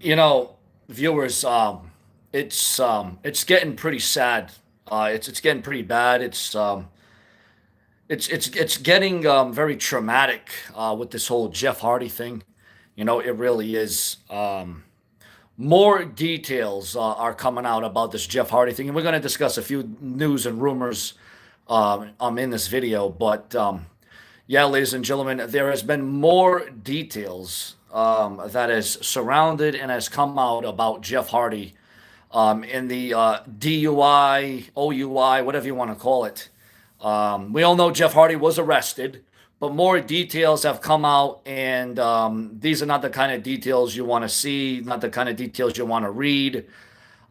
You know, viewers, it's getting pretty sad. It's getting pretty bad. It's getting very traumatic with this whole Jeff Hardy thing. You know, it really is. More details are coming out about this Jeff Hardy thing, and we're going to discuss a few news and rumors in this video. But yeah, ladies and gentlemen, there has been more details that has surrounded and has come out about Jeff Hardy in the DUI, OUI, whatever you want to call it. We all know Jeff Hardy was arrested, but more details have come out, and these are not the kind of details you want to see, not the kind of details you want to read,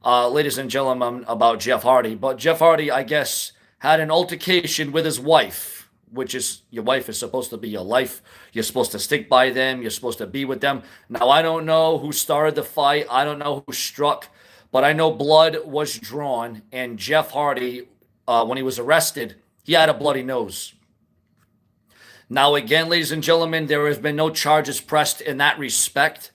ladies and gentlemen, about Jeff Hardy. But Jeff Hardy, I guess, had an altercation with his wife, which is your wife is supposed to be your life. You're supposed to stick by them. You're supposed to be with them. Now, I don't know who started the fight. I don't know who struck, but I know blood was drawn, and Jeff Hardy, when he was arrested, he had a bloody nose. Now, again, ladies and gentlemen, there has been no charges pressed in that respect.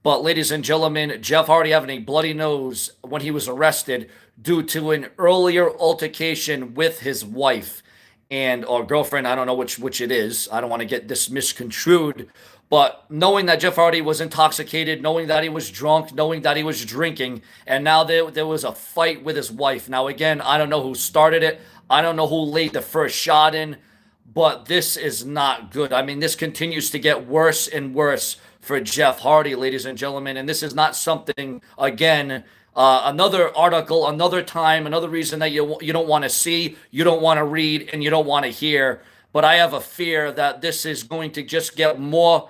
But, ladies and gentlemen, Jeff Hardy having a bloody nose when he was arrested due to an earlier altercation with his wife and or girlfriend. I don't know which it is. I don't want to get this misconstrued. But knowing that Jeff Hardy was intoxicated, knowing that he was drunk, knowing that he was drinking, and now there was a fight with his wife. Now, again, I don't know who started it. I don't know who laid the first shot in, but this is not good. I mean, this continues to get worse and worse for Jeff Hardy, ladies and gentlemen. And this is not something, again, another article, another time, another reason that you don't want to see, you don't want to read, and you don't want to hear. But I have a fear that this is going to just get more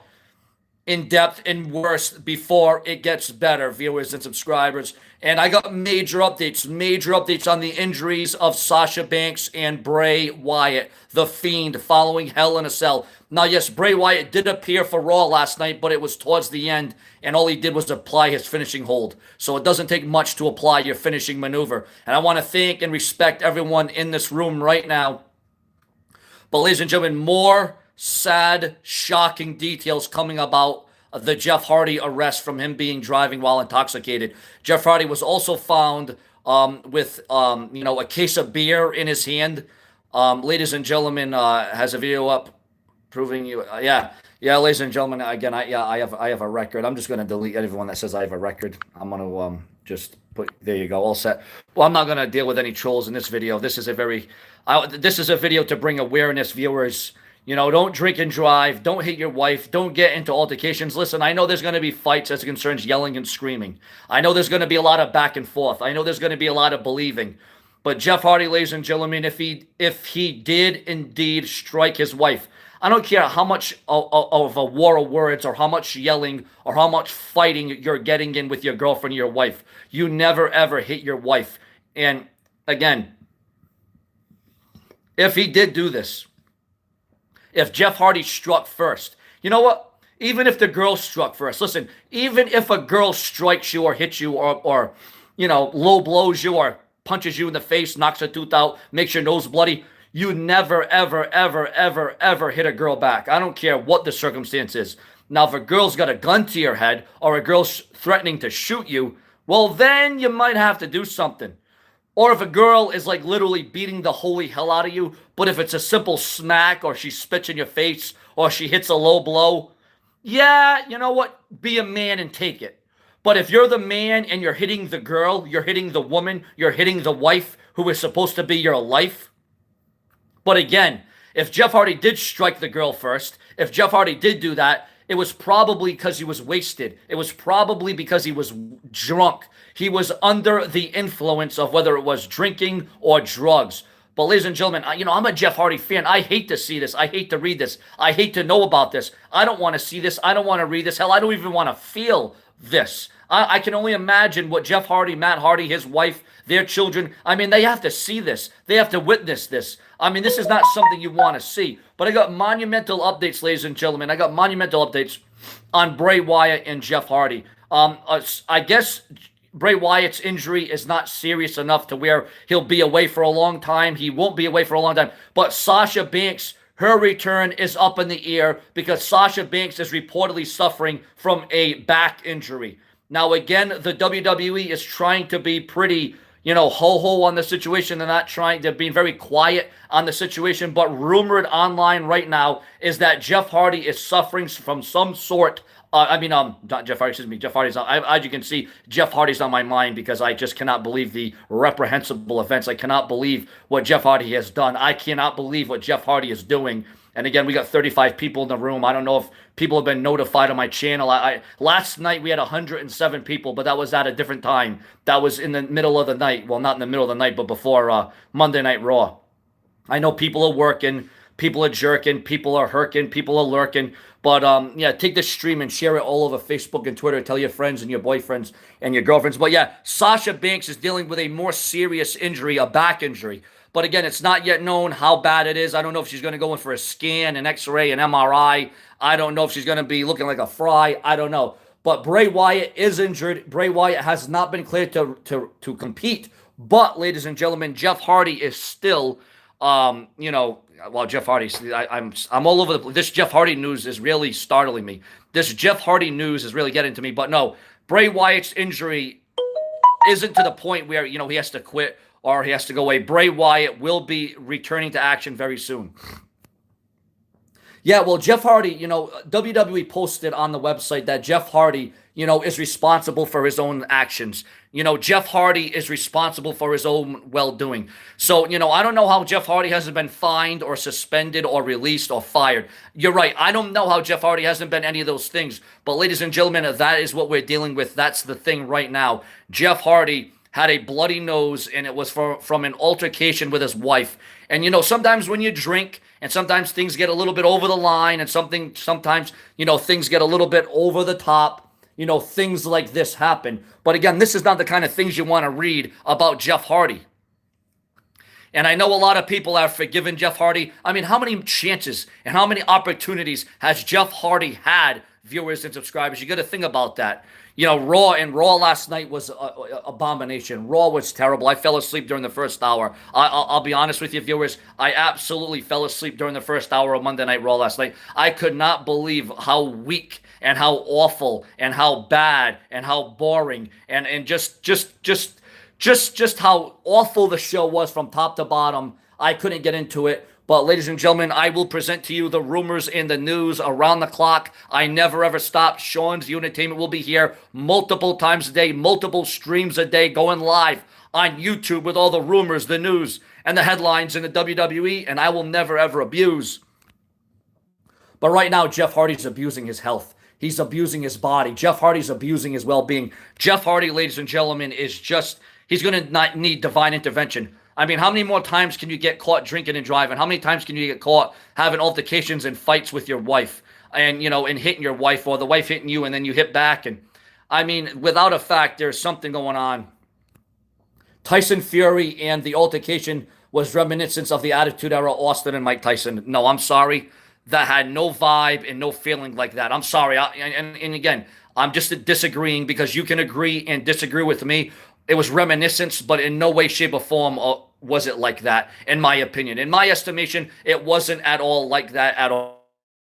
in depth and worse before it gets better, viewers and subscribers. And I got major updates on the injuries of Sasha Banks and Bray Wyatt, the Fiend, following Hell in a Cell. Now, yes, Bray Wyatt did appear for Raw last night, but it was towards the end, and all he did was apply his finishing hold. So it doesn't take much to apply your finishing maneuver. And I want to thank and respect everyone in this room right now. But, ladies and gentlemen, more sad, shocking details coming about the Jeff Hardy arrest from him being driving while intoxicated. Jeff Hardy was also found with a case of beer in his hand. Ladies and gentlemen, has a video up proving you. Ladies and gentlemen, again, I have a record. I'm just going to delete everyone that says I have a record. I'm going to just put, there you go, all set. Well, I'm not going to deal with any trolls in this video. This is a video to bring awareness, viewers. You know, don't drink and drive. Don't hit your wife. Don't get into altercations. Listen, I know there's going to be fights as it concerns yelling and screaming. I know there's going to be a lot of back and forth. I know there's going to be a lot of believing. But Jeff Hardy, ladies and gentlemen, if he did indeed strike his wife, I don't care how much of a war of words or how much yelling or how much fighting you're getting in with your girlfriend or your wife. You never, ever hit your wife. And again, if he did do this, if Jeff Hardy struck first, you know what? Even if the girl struck first, listen, even if a girl strikes you or hits you or low blows you or punches you in the face, knocks a tooth out, makes your nose bloody, you never, ever, ever, ever, ever hit a girl back. I don't care what the circumstance is. Now, if a girl's got a gun to your head or a girl's threatening to shoot you, well, then you might have to do something. Or if a girl is like literally beating the holy hell out of you, but if it's a simple smack or she spits in your face or she hits a low blow, yeah, you know what? Be a man and take it. But if you're the man and you're hitting the girl, you're hitting the woman, you're hitting the wife who is supposed to be your life. But again, if Jeff Hardy did strike the girl first, if Jeff Hardy did do that, it was probably because he was wasted. It was probably because he was drunk. He was under the influence of whether it was drinking or drugs. But ladies and gentlemen, I'm a Jeff Hardy fan. I hate to see this. I hate to read this. I hate to know about this. I don't want to see this. I don't want to read this. Hell, I don't even want to feel this. I can only imagine what Jeff Hardy, Matt Hardy, his wife, their children, I mean, they have to see this. They have to witness this. I mean, this is not something you want to see. But I got monumental updates, ladies and gentlemen. I got monumental updates on Bray Wyatt and Jeff Hardy. I guess Bray Wyatt's injury is not serious enough to where he'll be away for a long time. He won't be away for a long time. But Sasha Banks, her return is up in the air because Sasha Banks is reportedly suffering from a back injury. Now, again, the WWE is trying to be pretty, ho-ho on the situation. They're not trying to be very quiet on the situation, but rumored online right now is that Jeff Hardy is suffering from some sort. Not Jeff Hardy, excuse me. Jeff Hardy's on, as you can see, Jeff Hardy's on my mind because I just cannot believe the reprehensible events. I cannot believe what Jeff Hardy has done. I cannot believe what Jeff Hardy is doing. And again, we got 35 people in the room. I don't know if people have been notified on my channel. Last night we had 107 people, but that was at a different time. That was in the middle of the night. Well, not in the middle of the night, but before Monday Night Raw. I know people are working, people are jerking, people are herking, people are lurking. But yeah, take this stream and share it all over Facebook and Twitter. Tell your friends and your boyfriends and your girlfriends. But yeah, Sasha Banks is dealing with a more serious injury, a back injury. But again, it's not yet known how bad it is. I don't know if she's going to go in for a scan, an X-ray, an MRI. I don't know if she's going to be looking like a fry. I don't know. But Bray Wyatt is injured. Bray Wyatt has not been cleared to compete. But, ladies and gentlemen, Jeff Hardy is still, Jeff Hardy, I'm all over the place. This Jeff Hardy news is really startling me. This Jeff Hardy news is really getting to me. But no, Bray Wyatt's injury isn't to the point where, he has to quit or he has to go away. Bray Wyatt will be returning to action very soon. Yeah, well, Jeff Hardy, WWE posted on the website that Jeff Hardy, is responsible for his own actions. Jeff Hardy is responsible for his own well-doing. So, I don't know how Jeff Hardy hasn't been fined or suspended or released or fired. You're right. I don't know how Jeff Hardy hasn't been any of those things. But ladies and gentlemen, that is what we're dealing with. That's the thing right now. Jeff Hardy had a bloody nose, and it was from an altercation with his wife. And, sometimes when you drink, and sometimes things get a little bit over the line, and sometimes, things get a little bit over the top, things like this happen. But again, this is not the kind of things you want to read about Jeff Hardy. And I know a lot of people have forgiven Jeff Hardy. I mean, how many chances and how many opportunities has Jeff Hardy had, viewers and subscribers? You got to think about that. Raw last night was an abomination. Raw was terrible. I fell asleep during the first hour. I'll be honest with you, viewers. I absolutely fell asleep during the first hour of Monday Night Raw last night. I could not believe how weak and how awful and how bad and how boring and just how awful the show was from top to bottom. I couldn't get into it. But ladies and gentlemen, I will present to you the rumors in the news around the clock. I never ever stop. SeanzView Entertainment will be here multiple times a day, multiple streams a day, going live on YouTube with all the rumors, the news, and the headlines in the WWE, and I will never ever abuse. But right now, Jeff Hardy's abusing his health. He's abusing his body. Jeff Hardy's abusing his well-being. Jeff Hardy, ladies and gentlemen, he's going to not need divine intervention. I mean, how many more times can you get caught drinking and driving? How many times can you get caught having altercations and fights with your wife and, and hitting your wife or the wife hitting you and then you hit back? And I mean, without a fact, there's something going on. Tyson Fury and the altercation was reminiscent of the Attitude Era, Austin and Mike Tyson. No, I'm sorry. That had no vibe and no feeling like that. I'm sorry. And again, I'm just disagreeing because you can agree and disagree with me. It was reminiscence, but in no way, shape, or form was it like that, in my opinion. In my estimation, it wasn't at all like that at all.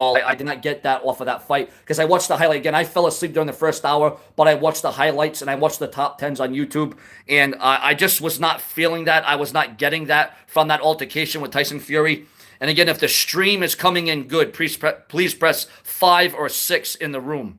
I did not get that off of that fight because I watched the highlight again. I fell asleep during the first hour, but I watched the highlights and I watched the top 10s on YouTube, and I just was not feeling that. I was not getting that from that altercation with Tyson Fury. And again, if the stream is coming in good, please press 5 or 6 in the room.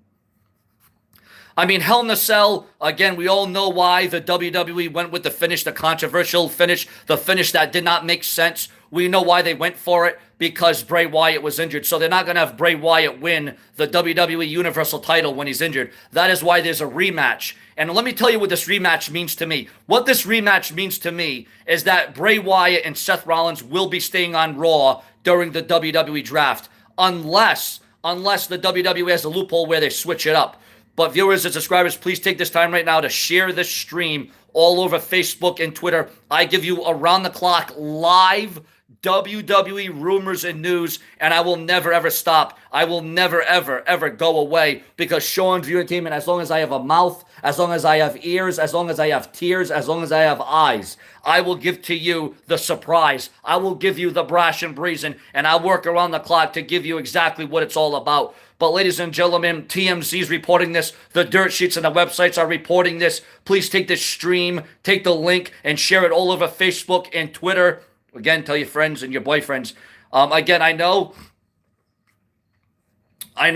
I mean, Hell in a Cell, again, we all know why the WWE went with the finish, the controversial finish, the finish that did not make sense. We know why they went for it, because Bray Wyatt was injured. So they're not going to have Bray Wyatt win the WWE Universal title when he's injured. That is why there's a rematch. And let me tell you what this rematch means to me. What this rematch means to me is that Bray Wyatt and Seth Rollins will be staying on Raw during the WWE draft, unless the WWE has a loophole where they switch it up. But viewers and subscribers, please take this time right now to share this stream all over Facebook and Twitter. I give you around-the-clock live WWE rumors and news, and I will never ever stop. I will never ever ever go away, because SeanzView Entertainment, as long as I have a mouth, as long as I have ears, as long as I have tears, as long as I have eyes, I will give to you the surprise. I will give you the brash and brazen, and I'll work around the clock to give you exactly what it's all about. But ladies and gentlemen, TMZ is reporting this. The dirt sheets and the websites are reporting this. Please take this stream, take the link, and share it all over Facebook and Twitter. Again, tell your friends and your boyfriends. Again, I know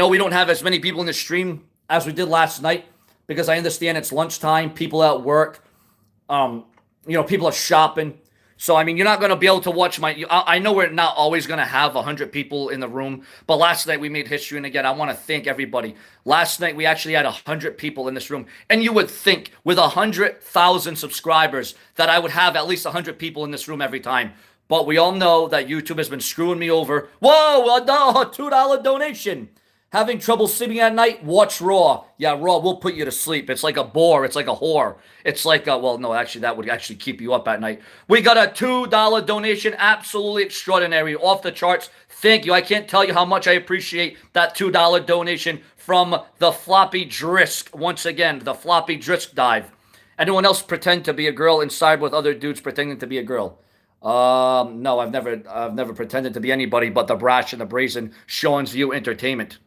we don't have as many people in the stream as we did last night, because I understand it's lunchtime, people at work, people are shopping. So, I mean, you're not going to be able to watch I know we're not always going to have 100 people in the room, but last night we made history. And again, I want to thank everybody. Last night we actually had 100 people in this room. And you would think with 100,000 subscribers that I would have at least 100 people in this room every time. But we all know that YouTube has been screwing me over. Whoa, a $2 donation. Having trouble sleeping at night? Watch Raw. Yeah, Raw will put you to sleep. It's like a bore. It's like a whore. It's like actually, that would actually keep you up at night. We got a $2 donation. Absolutely extraordinary. Off the charts. Thank you. I can't tell you how much I appreciate that $2 donation from the Floppy Drisk. Once again, the Floppy Drisk dive. Anyone else pretend to be a girl inside with other dudes pretending to be a girl? No, I've never pretended to be anybody but the brash and the brazen SeanzView Entertainment.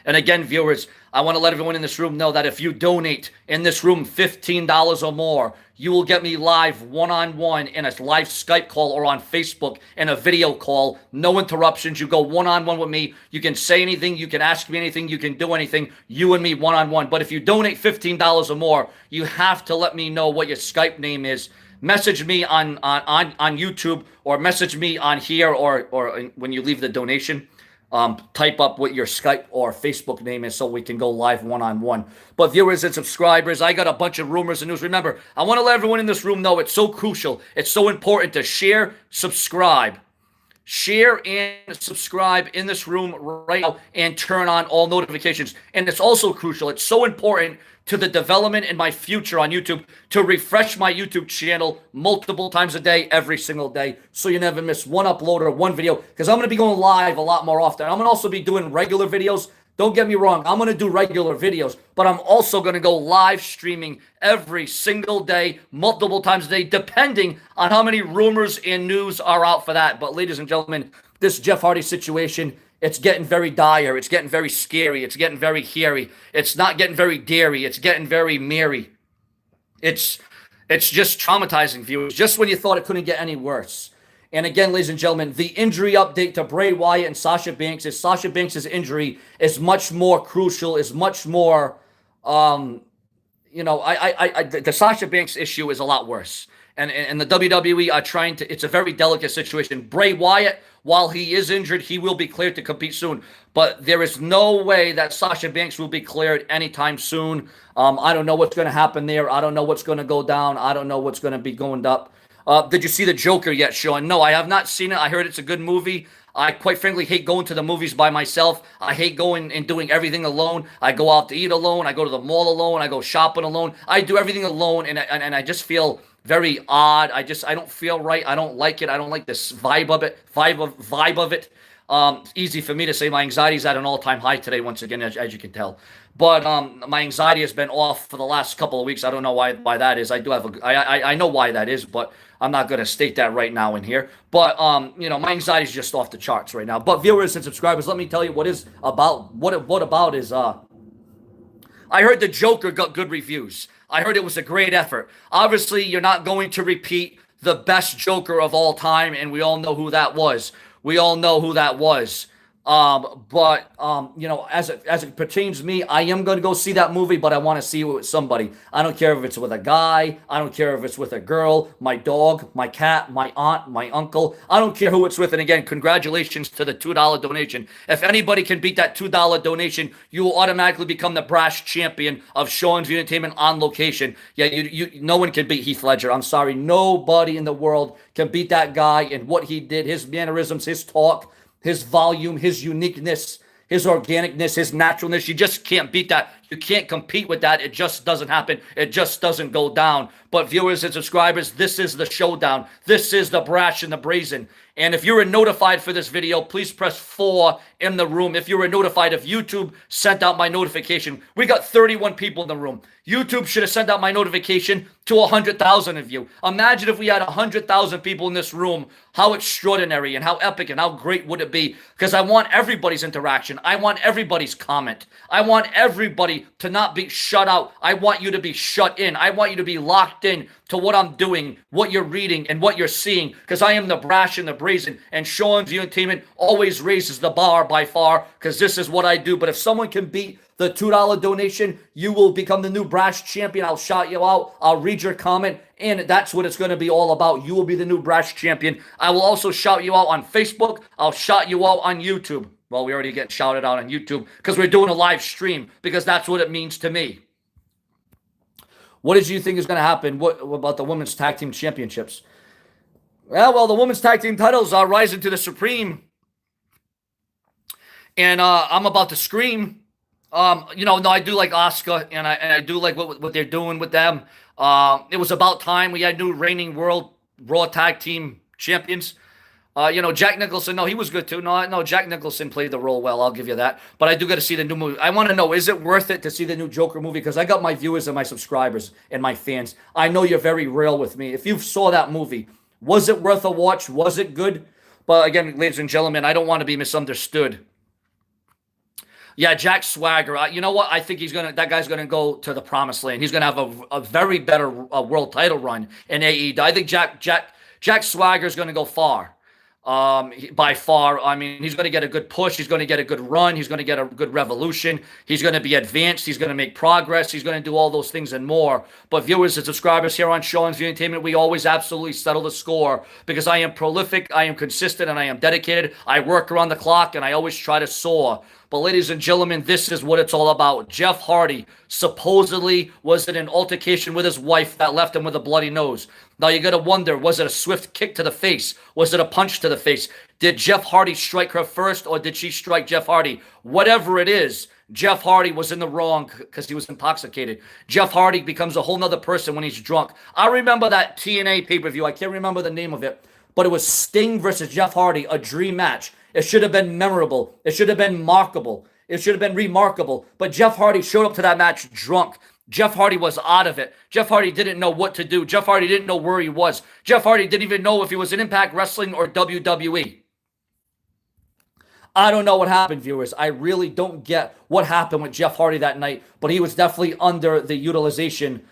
And again, viewers, I want to let everyone in this room know that if you donate in this room $15 or more, you will get me live one-on-one in a live Skype call or on Facebook in a video call. No interruptions. You go one-on-one with me. You can say anything. You can ask me anything. You can do anything. You and me one-on-one. But if you donate $15 or more, you have to let me know what your Skype name is. Message me on YouTube, or message me on here, or when you leave the donation. Type up what your Skype or Facebook name is so we can go live one-on-one. But viewers and subscribers, I got a bunch of rumors and news. Remember, I want to let everyone in this room know it's so crucial. It's so important to share, subscribe. Share and subscribe in this room right now and turn on all notifications. And it's also crucial. It's so important to the development in my future on YouTube to refresh my YouTube channel multiple times a day, every single day, so you never miss one upload or one video, because I'm going to be going live a lot more often. I'm going to also be doing regular videos. Don't get me wrong. I'm going to do regular videos, but I'm also going to go live streaming every single day, multiple times a day, depending on how many rumors and news are out for that. But ladies and gentlemen, this Jeff Hardy situation, it's getting very dire. It's getting very scary. It's getting very hairy. It's not getting very dairy. It's getting very merry. It's just traumatizing, viewers, just when you thought it couldn't get any worse. And again, ladies and gentlemen, the injury update to Bray Wyatt and Sasha Banks is Sasha Banks' injury is much more crucial, is much more, the Sasha Banks issue is a lot worse. And the WWE are trying to, it's a very delicate situation. Bray Wyatt, while he is injured, he will be cleared to compete soon. But there is no way that Sasha Banks will be cleared anytime soon. I don't know what's going to happen there. I don't know what's going to go down. I don't know what's going to be going up. Did you see The Joker yet, Sean? No, I have not seen it. I heard it's a good movie. I quite frankly hate going to the movies by myself. I hate going and doing everything alone. I go out to eat alone. I go to the mall alone. I go shopping alone. I do everything alone, and I just feel very odd. I don't feel right. I don't like it. I don't like this vibe of it. Easy for me to say. My anxiety's at an all-time high today, once again, as you can tell. But my anxiety has been off for the last couple of weeks. I don't know why that is. I know why that is, but I'm not going to state that right now in here. But my anxiety is just off the charts right now. But viewers and subscribers, let me tell you what is about. What about is I heard The Joker got good reviews. I heard it was a great effort. Obviously, you're not going to repeat the best Joker of all time, and we all know who that was. As it pertains to me, I am going to go see that movie, but I want to see it with somebody. I don't care if it's with a guy. I don't care if it's with a girl, my dog, my cat, my aunt, my uncle. I don't care who it's with. And again, congratulations to the $2 donation. If anybody can beat that $2 donation, you will automatically become the brash champion of SeanzView Entertainment on location. Yeah, no one can beat Heath Ledger. I'm sorry. Nobody in the world can beat that guy and what he did, his mannerisms, his talk, his volume, his uniqueness, his organicness, his naturalness. You just can't beat that. You can't compete with that. It just doesn't happen. It just doesn't go down. But viewers and subscribers, this is the showdown. This is the brash and the brazen. And if you were notified for this video, please press 4 in the room. If you were notified, if YouTube sent out my notification, we got 31 people in the room. YouTube should have sent out my notification to 100,000 of you. Imagine if we had 100,000 people in this room. How extraordinary and how epic and how great would it be? Because I want everybody's interaction. I want everybody's comment. I want everybody to not be shut out. I want you to be shut in. I want you to be locked in to what I'm doing, what you're reading, and what you're seeing, because I am the brash and the brazen, and SeanzView Entertainment always raises the bar by far, because this is what I do. But if someone can beat the $2 donation, you will become the new brash champion. I'll shout you out. I'll read your comment, and that's what it's going to be all about. You will be the new brash champion. I will also shout you out on Facebook. I'll shout you out on YouTube. Well, we already get shouted out on YouTube because we're doing a live stream, because that's what it means to me. What did you think is going to happen? What about the Women's Tag Team Championships? Well, the Women's Tag Team titles are rising to the Supreme. And I'm about to scream. No, I do like Asuka, and I do like what they're doing with them. It was about time we had new reigning World Raw Tag Team Champions. Jack Nicholson, no, he was good too. No, Jack Nicholson played the role well. I'll give you that. But I do got to see the new movie. I want to know, is it worth it to see the new Joker movie? Because I got my viewers and my subscribers and my fans. I know you're very real with me. If you saw that movie, was it worth a watch? Was it good? But again, ladies and gentlemen, I don't want to be misunderstood. Yeah, Jack Swagger. You know what? I think that guy's gonna go to the promised land. He's gonna have a very better world title run in AEW. I think Jack Swagger is gonna go far. By far. I mean, he's going to get a good push. He's going to get a good run. He's going to get a good revolution. He's going to be advanced. He's going to make progress. He's going to do all those things and more. But viewers and subscribers here on SeanzView Entertainment, we always absolutely settle the score, because I am prolific, I am consistent, and I am dedicated. I work around the clock, and I always try to soar. But ladies and gentlemen, this is what it's all about. Jeff Hardy supposedly was in an altercation with his wife that left him with a bloody nose. Now you got to wonder, was it a swift kick to the face? Was it a punch to the face? Did Jeff Hardy strike her first, or did she strike Jeff Hardy? Whatever it is, Jeff Hardy was in the wrong because he was intoxicated. Jeff Hardy becomes a whole nother person when he's drunk. I remember that TNA pay-per-view. I can't remember the name of it, but it was Sting versus Jeff Hardy, a dream match. It should have been memorable. It should have been markable. It should have been remarkable. But Jeff Hardy showed up to that match drunk. Jeff Hardy was out of it. Jeff Hardy didn't know what to do. Jeff Hardy didn't know where he was. Jeff Hardy didn't even know if he was in Impact Wrestling or WWE. I don't know what happened, viewers. I really don't get what happened with Jeff Hardy that night, but he was definitely under the utilization.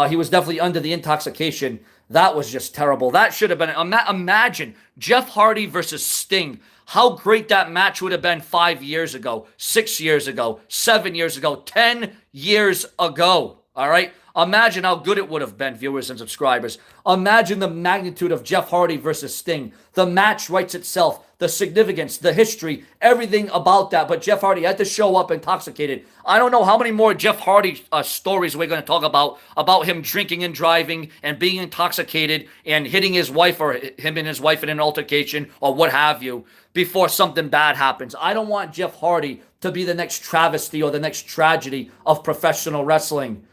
He was definitely under the intoxication. That was just terrible. That should have been, imagine Jeff Hardy versus Sting. How great that match would have been 5 years ago, 6 years ago, 7 years ago, 10 years ago. All right? Imagine how good it would have been, viewers and subscribers. Imagine the magnitude of Jeff Hardy versus Sting. The match writes itself, the significance, the history, everything about that. But Jeff Hardy had to show up intoxicated. I don't know how many more Jeff Hardy stories we're going to talk about him drinking and driving and being intoxicated and hitting his wife, or him and his wife in an altercation, or what have you, before something bad happens. I don't want Jeff Hardy to be the next travesty or the next tragedy of professional wrestling.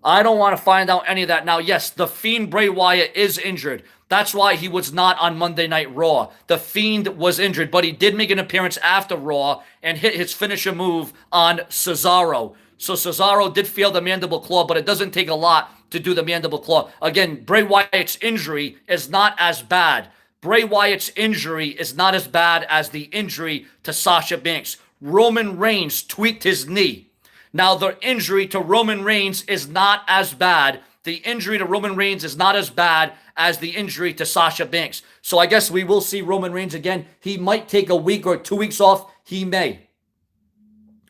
I don't want to find out any of that. Now, yes, The Fiend Bray Wyatt is injured. That's why he was not on Monday Night Raw. The Fiend was injured, but he did make an appearance after Raw and hit his finisher move on Cesaro. So Cesaro did feel the mandible claw, but it doesn't take a lot to do the mandible claw. Again, Bray Wyatt's injury is not as bad. Bray Wyatt's injury is not as bad as the injury to Sasha Banks. Roman Reigns tweaked his knee. Now, the injury to Roman Reigns is not as bad. The injury to Roman Reigns is not as bad as the injury to Sasha Banks. So I guess we will see Roman Reigns again. He might take a week or 2 weeks off. He may.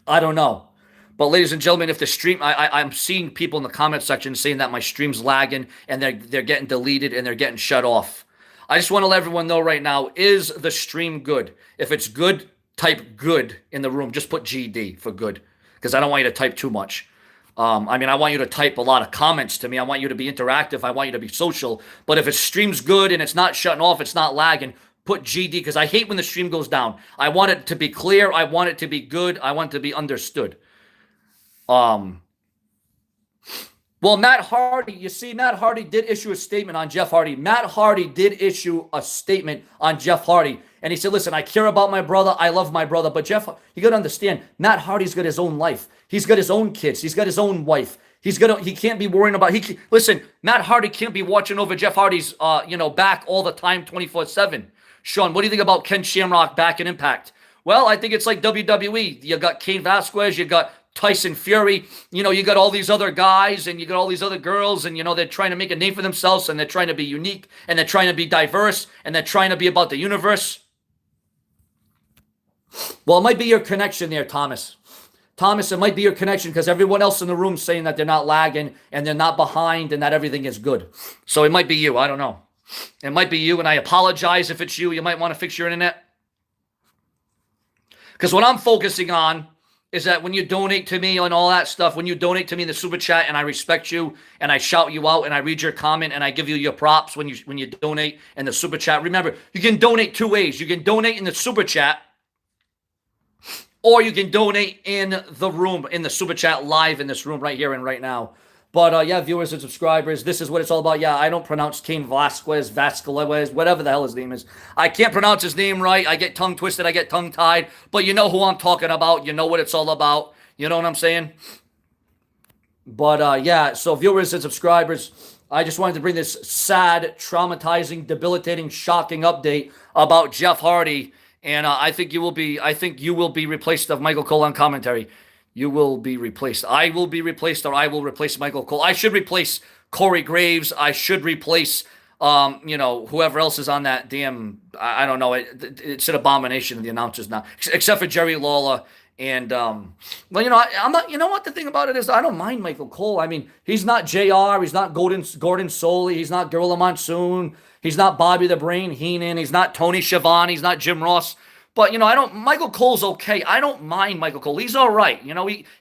I don't know. But ladies and gentlemen, if the stream, I'm seeing people in the comment section saying that my stream's lagging and they're getting deleted and they're getting shut off. I just want to let everyone know right now, is the stream good? If it's good, type good in the room. Just put GD for good, because I don't want you to type too much. I want you to type a lot of comments to me. I want you to be interactive. I want you to be social. But if it stream's good and it's not shutting off, it's not lagging, put GD, because I hate when the stream goes down. I want it to be clear. I want it to be good. I want it to be understood. Well, Matt Hardy, you see, Matt Hardy did issue a statement on Jeff Hardy. Matt Hardy did issue a statement on Jeff Hardy. And he said, listen, I care about my brother. I love my brother. But Jeff, you got to understand, Matt Hardy's got his own life. He's got his own kids. He's got his own wife. He can't be worrying about, listen, Matt Hardy can't be watching over Jeff Hardy's, back all the time, 24/7. Sean, what do you think about Ken Shamrock back in Impact? Well, I think it's like WWE. You got Cain Velasquez, you got Tyson Fury, you got all these other guys and you got all these other girls and, they're trying to make a name for themselves and they're trying to be unique and they're trying to be diverse and they're trying to be about the universe. Well, it might be your connection there, Thomas. Thomas, it might be your connection because everyone else in the room is saying that they're not lagging and they're not behind and that everything is good. So it might be you. I don't know. It might be you, and I apologize if it's you. You might want to fix your internet. Because what I'm focusing on is that when you donate to me and all that stuff, when you donate to me in the super chat and I respect you and I shout you out and I read your comment and I give you your props when you donate in the super chat. Remember, you can donate two ways. You can donate in the super chat or you can donate in the room, in the super chat live in this room right here and right now. But yeah, viewers and subscribers, this is what it's all about. Yeah, I don't pronounce Cain Vasquez, whatever the hell his name is. I can't pronounce his name right. I get tongue twisted. I get tongue tied. But you know who I'm talking about. You know what it's all about. You know what I'm saying? But yeah, so viewers and subscribers, I just wanted to bring this sad, traumatizing, debilitating, shocking update about Jeff Hardy. And I think you will be replaced of Michael Cole on commentary. You will be replaced. I will be replaced, or I will replace Michael Cole. I should replace Corey Graves. I should replace, whoever else is on that damn. I don't know. It's an abomination of the announcers now, except for Jerry Lawler. And I'm not. You know what the thing about it is? I don't mind Michael Cole. I mean, he's not JR. He's not Gordon Soley. He's not Gorilla Monsoon. He's not Bobby the Brain Heenan. He's not Tony Schiavone. He's not Jim Ross. But, Michael Cole's okay. I don't mind Michael Cole. He's all right.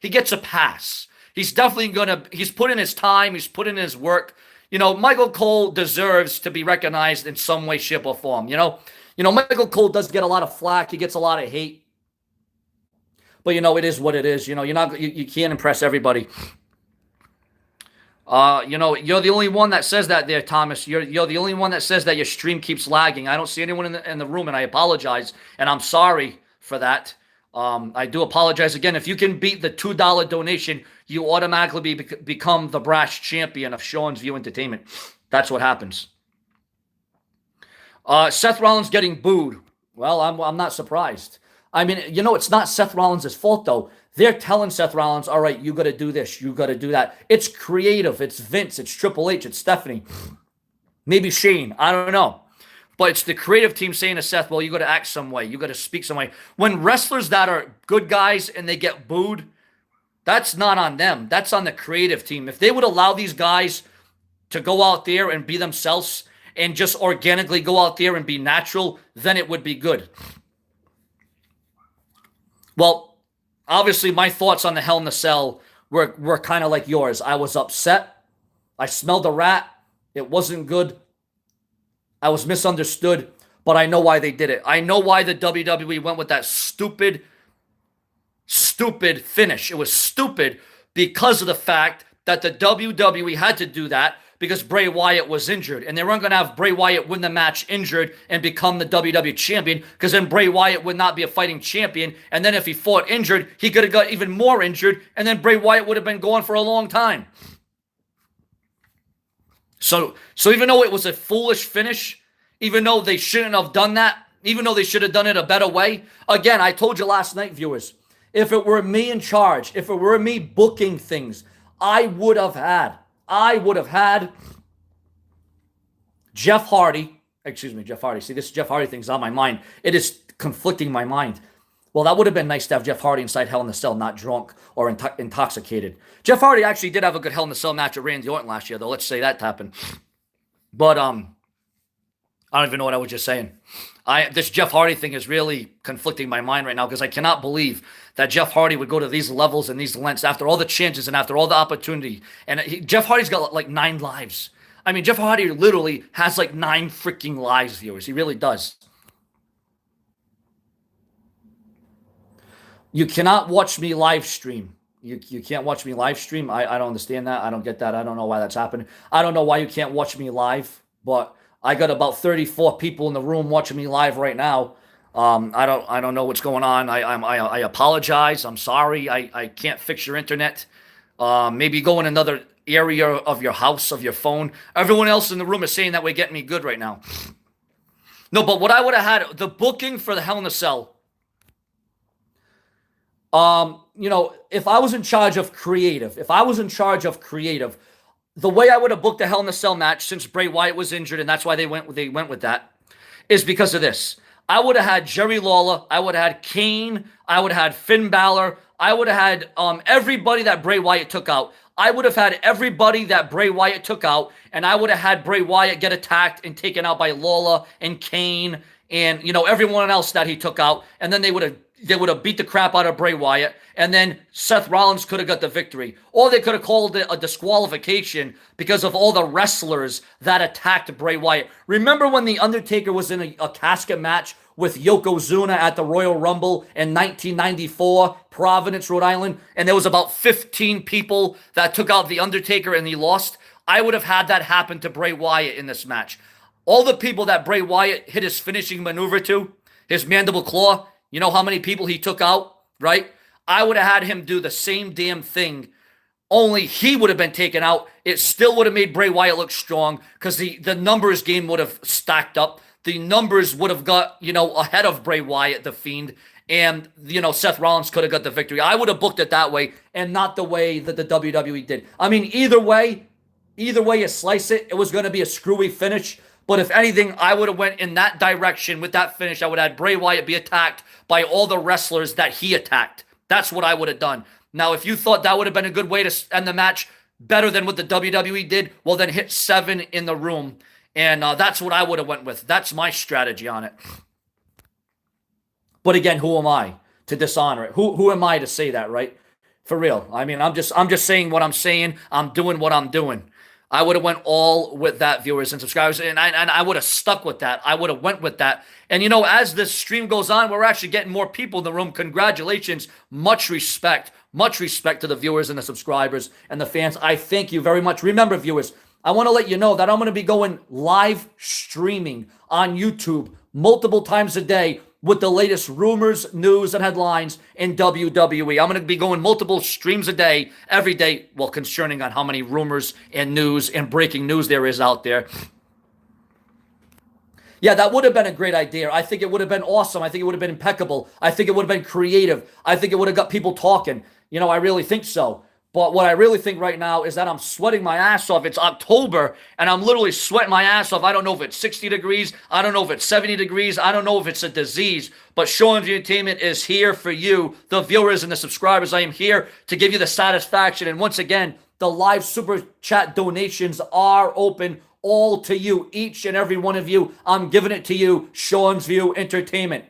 He gets a pass. He's definitely he's put in his time. He's put in his work. Michael Cole deserves to be recognized in some way, shape, or form. Michael Cole does get a lot of flack. He gets a lot of hate. But, it is what it is. You can't impress everybody. You're the only one that says that there, Thomas. You're the only one that says that your stream keeps lagging. I don't see anyone in the room, and I apologize, and I'm sorry for that. I do apologize again. If you can beat the $2 donation, you automatically become the BRASH champion of SeanzView Entertainment. That's what happens. Seth Rollins getting booed. Well, I'm not surprised. I mean, it's not Seth Rollins' fault, though. They're telling Seth Rollins, all right, you got to do this, you got to do that. It's creative. It's Vince. It's Triple H. It's Stephanie. Maybe Shane. I don't know. But it's the creative team saying to Seth, well, you got to act some way. You got to speak some way. When wrestlers that are good guys and they get booed, that's not on them. That's on the creative team. If they would allow these guys to go out there and be themselves and just organically go out there and be natural, then it would be good. Well, obviously, my thoughts on the Hell in the Cell were kind of like yours. I was upset. I smelled a rat. It wasn't good. I was misunderstood, but I know why they did it. I know why the WWE went with that stupid finish. It was stupid because of the fact that the WWE had to do that because Bray Wyatt was injured. And they weren't going to have Bray Wyatt win the match injured and become the WWE champion because then Bray Wyatt would not be a fighting champion. And then if he fought injured, he could have got even more injured. And then Bray Wyatt would have been gone for a long time. So even though it was a foolish finish, even though they shouldn't have done that, even though they should have done it a better way, again, I told you last night, viewers, if it were me in charge, if it were me booking things, I would have had Jeff Hardy. See, this Jeff Hardy thing's on my mind. It is conflicting my mind. Well, that would have been nice to have Jeff Hardy inside Hell in the Cell, not drunk or intoxicated. Jeff Hardy actually did have a good Hell in the Cell match at Randy Orton last year, though. Let's say that happened. But I don't even know what I was just saying. This Jeff Hardy thing is really conflicting my mind right now because I cannot believe that Jeff Hardy would go to these levels and these lengths after all the chances and after all the opportunity. And Jeff Hardy's got like 9 lives. I mean, Jeff Hardy literally has like 9 freaking lives, viewers. He really does. You cannot watch me live stream You can't watch me live stream. I don't understand that. I don't get that. I don't know why that's happening. I don't know why you can't watch me live, but I got about 34 people in the room watching me live right now. I don't know what's going on. I apologize. I'm sorry. I can't fix your internet. Maybe go in another area of your house, of your phone. Everyone else in the room is saying that we're getting me good right now. No, but what I would have had, the booking for the Hell in a Cell. If I was in charge of creative, the way I would have booked the Hell in a Cell match, since Bray Wyatt was injured, and that's why they went with that, is because of this. I would have had Jerry Lawler, I would have had Kane, I would have had Finn Balor, I would have had everybody that Bray Wyatt took out. I would have had everybody that Bray Wyatt took out, and I would have had Bray Wyatt get attacked and taken out by Lawler and Kane and everyone else that he took out, and then they would have beat the crap out of Bray Wyatt, and then Seth Rollins could have got the victory. Or they could have called it a disqualification because of all the wrestlers that attacked Bray Wyatt. Remember when The Undertaker was in a casket match with Yokozuna at the Royal Rumble in 1994, Providence, Rhode Island, and there was about 15 people that took out The Undertaker and he lost? I would have had that happen to Bray Wyatt in this match. All the people that Bray Wyatt hit his finishing maneuver to, his mandible claw, you know how many people he took out, right? I would have had him do the same damn thing, only he would have been taken out. It still would have made Bray Wyatt look strong because the numbers game would have stacked up. The numbers would have got, ahead of Bray Wyatt, the Fiend, and, Seth Rollins could have got the victory. I would have booked it that way and not the way that the WWE did. I mean, either way you slice it, it was going to be a screwy finish. But if anything, I would have went in that direction with that finish. I would have had Bray Wyatt be attacked by all the wrestlers that he attacked. That's what I would have done. Now, if you thought that would have been a good way to end the match, better than what the WWE did, well, then hit 7 in the room. And that's what I would have went with. That's my strategy on it. But again, who am I to dishonor it? Who am I to say that, right? For real. I mean, I'm just saying what I'm saying. I'm doing what I'm doing. I would have went all with that, viewers and subscribers, and I would have stuck with that. I would have went with that. And, as this stream goes on, we're actually getting more people in the room. Congratulations. Much respect. Much respect to the viewers and the subscribers and the fans. I thank you very much. Remember, viewers, I want to let you know that I'm going to be going live streaming on YouTube multiple times a day with the latest rumors, news, and headlines in WWE. I'm going to be going multiple streams a day, every day, well, concerning on how many rumors and news and breaking news there is out there. Yeah, that would have been a great idea. I think it would have been awesome. I think it would have been impeccable. I think it would have been creative. I think it would have got people talking. I really think so. But what I really think right now is that I'm sweating my ass off. It's October, and I'm literally sweating my ass off. I don't know if it's 60 degrees. I don't know if it's 70 degrees. I don't know if it's a disease. But SeanzView Entertainment is here for you, the viewers and the subscribers. I am here to give you the satisfaction. And once again, the live super chat donations are open all to you, each and every one of you. I'm giving it to you, SeanzView Entertainment.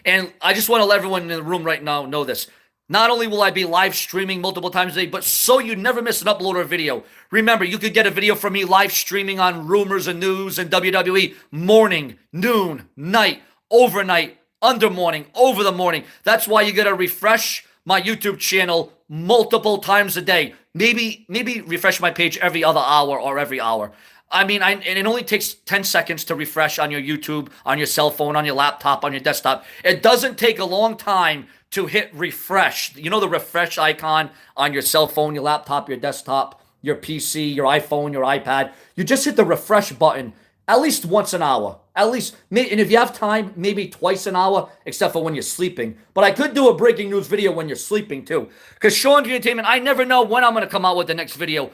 And I just want to let everyone in the room right now know this. Not only will I be live streaming multiple times a day, but so you never miss an upload or video. Remember, you could get a video from me live streaming on rumors and news and WWE morning, noon, night, overnight, under morning, over the morning. That's why you got to refresh my YouTube channel multiple times a day. Maybe refresh my page every other hour or every hour. And it only takes 10 seconds to refresh on your YouTube, on your cell phone, on your laptop, on your desktop. It doesn't take a long time to hit refresh. You know the refresh icon on your cell phone, your laptop, your desktop, your PC, your iPhone, your iPad. You just hit the refresh button at least once an hour. At least, and if you have time, maybe twice an hour, except for when you're sleeping. But I could do a breaking news video when you're sleeping too. Because SeanzView Entertainment, I never know when I'm going to come out with the next video.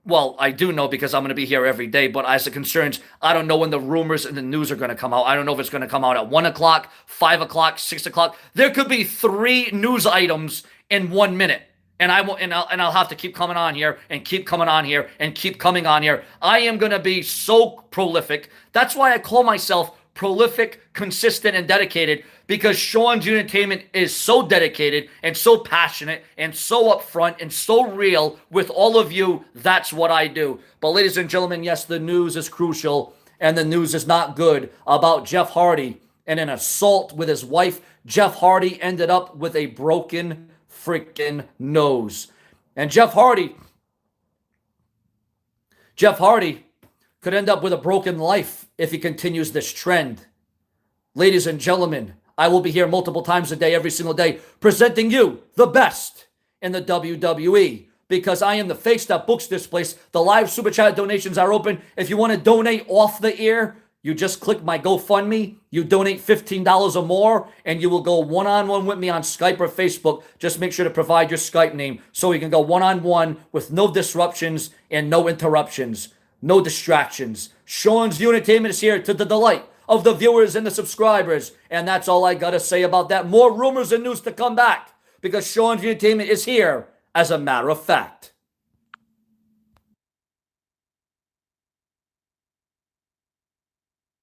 Well, I do know because I'm going to be here every day, but as it concerns, I don't know when the rumors and the news are going to come out. I don't know if it's going to come out at 1 o'clock, 5 o'clock, 6 o'clock. There could be 3 news items in 1 minute. And I'll have to keep coming on here and keep coming on here and keep coming on here. I am going to be so prolific. That's why I call myself prolific, consistent, and dedicated, because SeanzView Entertainment is so dedicated and so passionate and so upfront and so real with all of you. That's what I do. But ladies and gentlemen, yes, the news is crucial, and the news is not good about Jeff Hardy and an assault with his wife. Jeff Hardy ended up with a broken freaking knows. And Jeff Hardy could end up with a broken life if he continues this trend. Ladies and gentlemen, I will be here multiple times a day, every single day, presenting you the best in the WWE, because I am the face that books this place. The live super chat donations are open. If you want to donate off the air, you just click my GoFundMe. You donate $15 or more, and you will go one-on-one with me on Skype or Facebook. Just make sure to provide your Skype name so you can go one-on-one with no disruptions and no interruptions, no distractions. Sean's View Entertainment is here to the delight of the viewers and the subscribers. And that's all I got to say about that. More rumors and news to come back, because Sean's View Entertainment is here as a matter of fact.